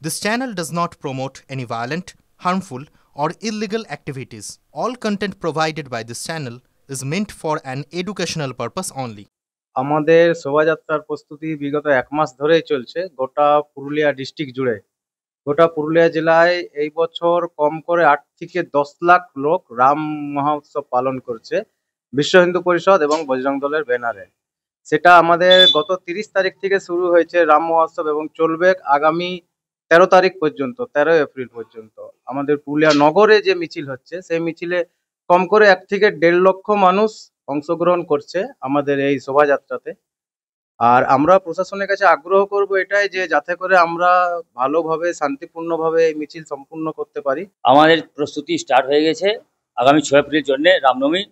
This channel does not promote any violent, harmful, or illegal activities. All content provided by this channel is meant for an educational purpose only. আমাদের শোভাযাত্রার প্রস্তুতি বিগত ১ মাস ধরেই চলছে গোটা Purulia district জুড়ে। গোটা পুরুলিয়া জেলায় এই বছর কম করে ৮ থেকে ১০ লাখ লোক রাম মহোৎসব পালন করছে বিশ্ব হিন্দু পরিষদ এবং বজরং দলের ব্যানারে। সেটা আমাদের গত ৩০ তারিখ থেকে শুরু হয়েছে রাম মহোৎসব এবং চলবে আগামী ১৩ তারিখ পর্যন্ত, ১৩ এপ্রিল পর্যন্ত। আমাদের পুরুলিয়া নগরে যে মিছিল হচ্ছে সেই মিছিলে কম করে ১ থেকে ১.৫ লক্ষ মানুষ অংশগ্রহণ করছে আমাদের এই শোভাযাত্রাতে। আর আমরা প্রশাসনের কাছে আগ্রহ করব এটাই যে যাতে করে আমরা ভালোভাবে শান্তিপূর্ণভাবে এই মিছিল সম্পূর্ণ করতে পারি। আমাদের প্রস্তুতি স্টার্ট হয়ে গেছে আগামী ৬ এপ্রিল জন্য রামনবমী।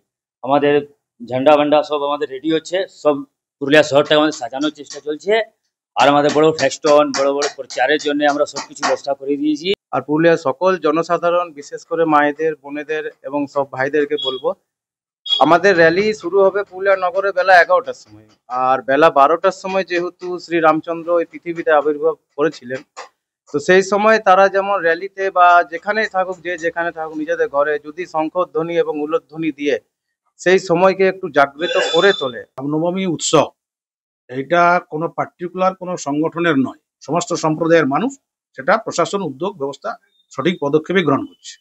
আমাদের ঝান্ডা বান্ডা সব আমাদের রেডি হচ্ছে, সব পুরুলিয়া শহরটাকে আমাদের সাজানোর চেষ্টা চলছে। আর আমাদের বড় ফেস্টন বড় বড় প্রচারের জন্য আমরা সবকিছু ব্যবস্থা করে দিয়েছি। আর পুরুলিয়ার সকল জনসাধারণ বিশেষ করে মায়েদের, বোনেদের এবং সব ভাইদেরকে বলবো আমাদের র্যালি শুরু হবে পুরুলিয়া নগরে বেলা ১১টার সময়। আর বেলা ১২টার সময় যেহেতু শ্রী রামচন্দ্র এই পৃথিবীতে আবির্ভাব করেছিলেন, তো সেই সময় তারা যেমন র্যালিতে বা যেখানেই থাকুক, যে যেখানে থাকুক নিজেদের ঘরে যদি শঙ্খধ্বনি এবং উলধ্বনি দিয়ে সেই সময়কে একটু জাগৃত করে তোলে। রামনবমী উৎসব এইটা কোনো পার্টিকুলার কোনো সংগঠনের নয়, সমস্ত সম্প্রদায়ের মানুষ সেটা প্রশাসন উদ্যোগ ব্যবস্থা সঠিক পদক্ষেপই গ্রহণ করছে।